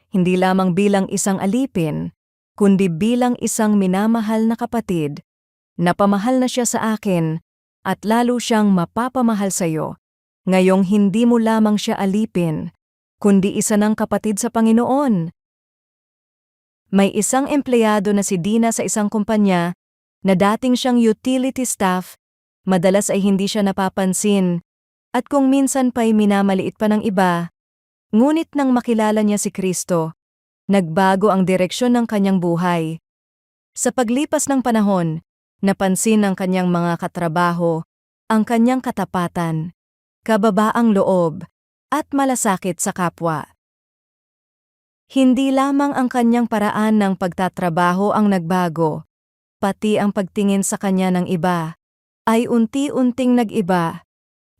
hindi lamang bilang isang alipin, kundi bilang isang minamahal na kapatid. Napamahal na siya sa akin at lalo siyang mapapamahal sa iyo. Ngayong hindi mo lamang siya alipin, kundi isa ng kapatid sa Panginoon. May isang empleyado na si Dina sa isang kumpanya na dating siyang utility staff, madalas ay hindi siya napapansin at kung minsan pa'y minamaliit pa ng iba. Ngunit nang makilala niya si Kristo, nagbago ang direksyon ng kanyang buhay. Sa paglipas ng panahon, napansin ng kanyang mga katrabaho ang kanyang katapatan, kababaang loob, at malasakit sa kapwa. Hindi lamang ang kanyang paraan ng pagtatrabaho ang nagbago, pati ang pagtingin sa kanya ng iba ay unti-unting nag-iba.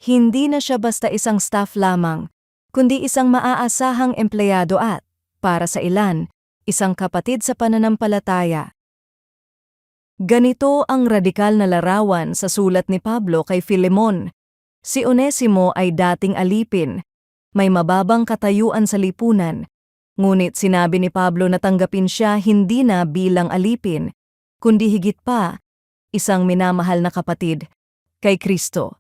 Hindi na siya basta isang staff lamang, kundi isang maaasahang empleyado at, para sa ilan, isang kapatid sa pananampalataya. Ganito ang radikal na larawan sa sulat ni Pablo kay Filemon. Si Onesimo ay dating alipin, may mababang katayuan sa lipunan, ngunit sinabi ni Pablo na tanggapin siya hindi na bilang alipin, kundi higit pa, isang minamahal na kapatid, kay Kristo.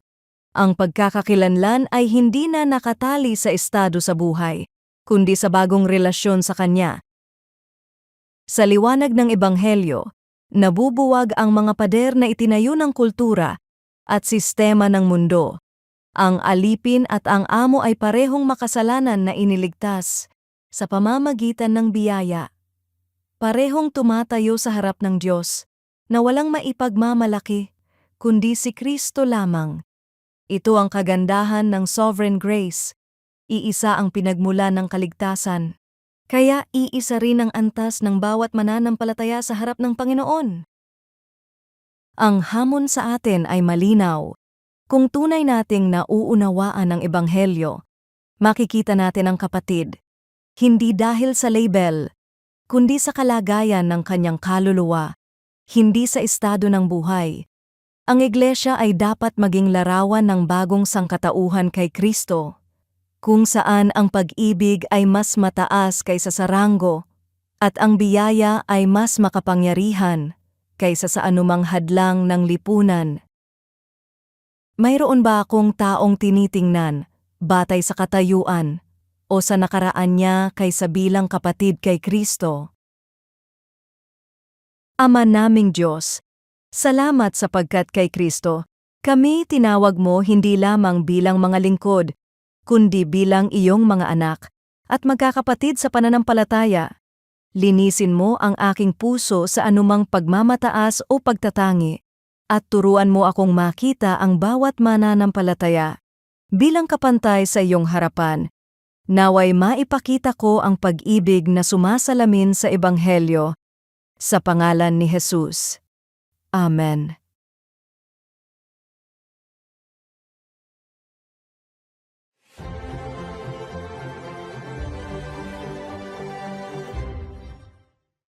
Ang pagkakakilanlan ay hindi na nakatali sa estado sa buhay, kundi sa bagong relasyon sa Kanya. Sa liwanag ng Ebanghelyo, nabubuwag ang mga pader na itinayo ng kultura at sistema ng mundo. Ang alipin at ang amo ay parehong makasalanan na iniligtas sa pamamagitan ng biyaya. Parehong tumatayo sa harap ng Diyos na walang maipagmamalaki, kundi si Kristo lamang. Ito ang kagandahan ng sovereign grace. Iisa ang pinagmula ng kaligtasan. Kaya iisa rin ang antas ng bawat mananampalataya sa harap ng Panginoon. Ang hamon sa atin ay malinaw. Kung tunay nating nauunawaan ang Ebanghelyo, makikita natin ang kapatid, hindi dahil sa label, kundi sa kalagayan ng kanyang kaluluwa, hindi sa estado ng buhay. Ang iglesia ay dapat maging larawan ng bagong sangkatauhan kay Kristo, kung saan ang pag-ibig ay mas mataas kaysa sa ranggo, at ang biyaya ay mas makapangyarihan kaysa sa anumang hadlang ng lipunan. Mayroon ba akong taong tinitingnan, batay sa katayuan, o sa nakaraan niya kaysa bilang kapatid kay Kristo? Ama naming Diyos, salamat sapagkat kay Kristo, kami tinawag mo hindi lamang bilang mga lingkod, kundi bilang iyong mga anak at magkakapatid sa pananampalataya. Linisin mo ang aking puso sa anumang pagmamataas o pagtatangi, at turuan mo akong makita ang bawat mananampalataya bilang kapantay sa iyong harapan. Naway maipakita ko ang pag-ibig na sumasalamin sa Ebanghelyo, sa pangalan ni Jesus. Amen.